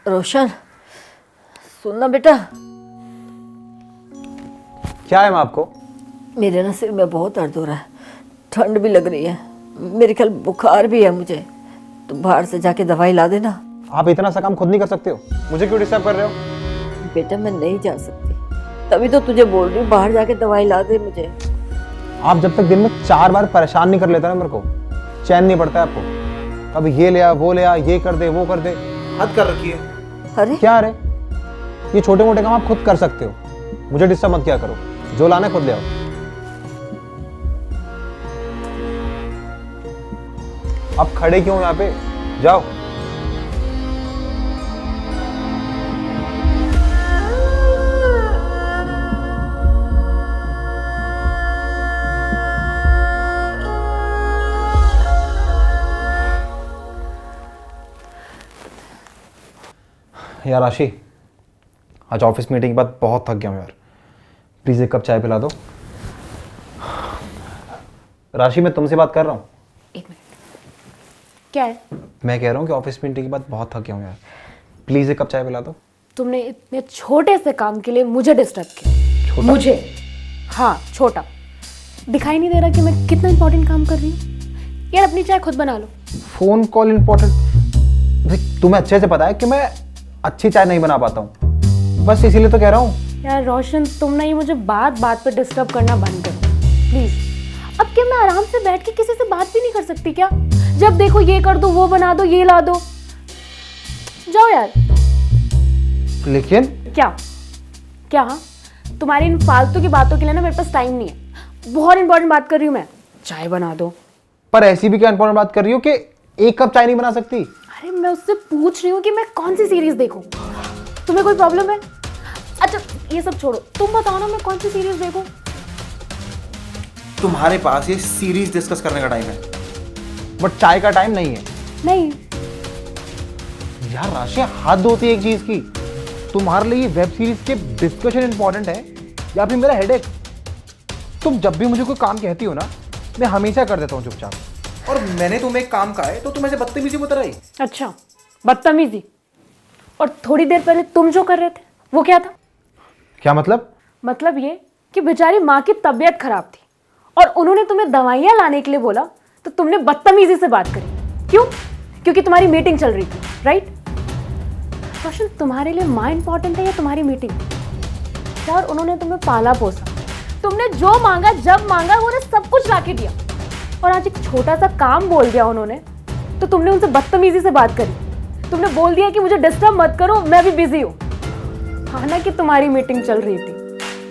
रोशन, सुनना बेटा। क्या है माँ आपको? मेरे ना सिर में बहुत दर्द हो रहा है, ठंड भी लग रही है, मेरे ख्याल बुखार भी है मुझे, तो बाहर से जाके दवाई ला देना। आप इतना सा काम खुद नहीं कर सकते हो? मुझे क्यों डिस्टर्ब कर रहे हो? बेटा मैं नहीं जा सकती, तभी तो तुझे बोल रही हूँ बाहर जाके दवाई ला दे मुझे। आप जब तक दिन में 4 बार परेशान नहीं कर लेता ना मेरे को, चैन नहीं पड़ता है आपको। कभी ये ले आ, वो ले आ, ये कर दे, वो कर दे, हद कर रखी है। अरे क्या अरे? ये छोटे मोटे काम आप खुद कर सकते हो, मुझे डिस्टर्ब मत किया करो। जो लाना है खुद ले आओ। आप खड़े क्यों यहाँ पे? जाओ। यार राशि, आज ऑफिस मीटिंग के बाद बहुत थक गया हूँ यार, प्लीज एक कप चाय पिला दो। राशि मैं तुमसे बात कर रहा हूँ। एक मिनट, क्या है? मैं कह रहा हूँ कि ऑफिस मीटिंग के बाद बहुत थक गया हूँ यार, प्लीज एक कप चाय पिला दो। तुमने इतने छोटे से काम के लिए मुझे डिस्टर्ब किया। छोटा? मुझे? हाँ छोटा। दिखाई नहीं दे रहा कि मैं कितना इंपॉर्टेंट काम कर रही हूँ? यार अपनी चाय खुद बना लो। Phone call important? तुम्हें अच्छे से पता है कि मैं अच्छी चाय नहीं बना पाता हूँ, बस इसीलिए तो कह रहा हूँ। यार रोशन, तुम ना ये मुझे बात बात पर डिस्टर्ब करना बंद करो प्लीज। अब क्या मैं आराम से बैठ के किसी से बात भी नहीं कर सकती क्या? जब देखो ये कर दो, वो बना दो, ये ला दो। जाओ यार। लेकिन क्या क्या? हाँ, तुम्हारी इन फालतू की बातों के लिए ना मेरे पास टाइम नहीं है। बहुत इंपॉर्टेंट बात कर रही हूँ मैं, चाय बना दो। पर ऐसी भी क्या इंपॉर्टेंट बात कर रही हो कि एक कप चाय नहीं बना सकती? अरे मैं उससे पूछ रही हूँ कि मैं कौन सी सीरीज देखूं। तुम्हें कोई प्रॉब्लम है? अच्छा ये सब छोड़ो, तुम बताओ ना मैं कौन सी सीरीज देखूं। तुम्हारे पास ये सीरीज डिस्कस करने का टाइम है, बट चाय का टाइम नहीं है। नहीं। यार राशि, हद होती है एक चीज की। तुम्हारे लिए वेब सीरीज के डिस्कशन इंपॉर्टेंट है या फिर मेरा हेडेक? तुम जब भी मुझे कोई काम कहती हो ना, मैं हमेशा कर देता हूँ चुपचाप। और मैंने तुम्हें एक काम कहा है तो तुम ऐसे बदतमीजी उतर आई। अच्छा बदतमीजी? और थोड़ी देर पहले तुम जो कर रहे थे वो क्या था? क्या मतलब? मतलब ये कि बेचारी माँ की तबीयत खराब थी और उन्होंने तुम्हें दवाइयाँ लाने के लिए बोला तो तुमने बदतमीजी से बात करी। क्यों? क्योंकि तुम्हारी मीटिंग चल रही थी, राइट? रोशन, तुम्हारे लिए माँ इंपॉर्टेंट है या तुम्हारी मीटिंग? यार उन्होंने तुम्हें पाला पोसा, तुमने जो मांगा जब मांगा उन्होंने सब कुछ ला के दिया, और आज एक छोटा सा काम बोल दिया उन्होंने तो तुमने उनसे बदतमीजी से बात करी। तुमने बोल दिया कि मुझे डिस्टर्ब मत करो, मैं भी बिजी हूँ। हालांकि तुम्हारी मीटिंग चल रही थी,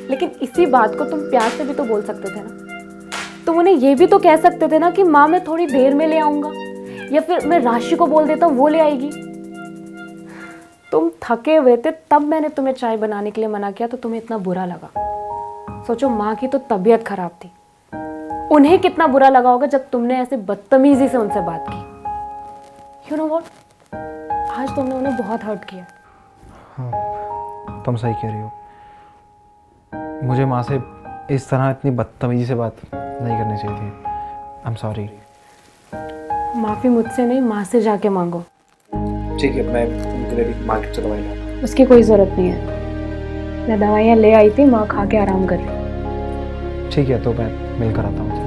लेकिन इसी बात को तुम प्यार से भी तो बोल सकते थे ना। तुम उन्हें ये भी तो कह सकते थे ना कि माँ मैं थोड़ी देर में ले आऊंगा, या फिर मैं राशि को बोल देता हूँ वो ले आएगी। तुम थके हुए थे तब मैंने तुम्हें चाय बनाने के लिए मना किया तो तुम्हें इतना बुरा लगा। सोचो माँ की तो तबीयत खराब थी, उन्हें कितना बुरा लगा होगा जब तुमने ऐसे बदतमीजी से उनसे बात की। यू नो व्हाट, आज तुमने उन्हें बहुत हर्ट किया। हाँ, तुम सही कह रही हो। मुझे माँ से इस तरह इतनी बदतमीजी से बात नहीं करनी चाहिए थी। I am sorry. माफी मुझसे नहीं, माँ से जाके मांगो। ठीक है, मैं उनके लिए भी मार्केट से दवाई लाता। उसकी कोई जरूरत नहीं है, मैं दवाइयाँ ले आई थी, माँ खा के आराम कर रही। ठीक है, तो मैं मिलकर आता हूँ।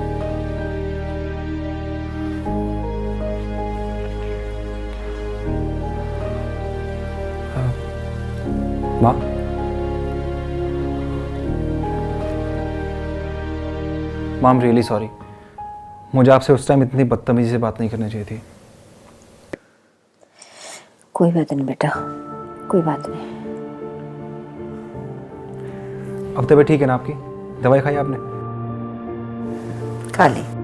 माँ, आई एम रियली सॉरी। मुझे आपसे उस टाइम इतनी बदतमीजी से बात नहीं करनी चाहिए थी। कोई बात नहीं बेटा, कोई बात नहीं। अब तबीयत ठीक है ना आपकी? दवाई खाई आपने? खा ली।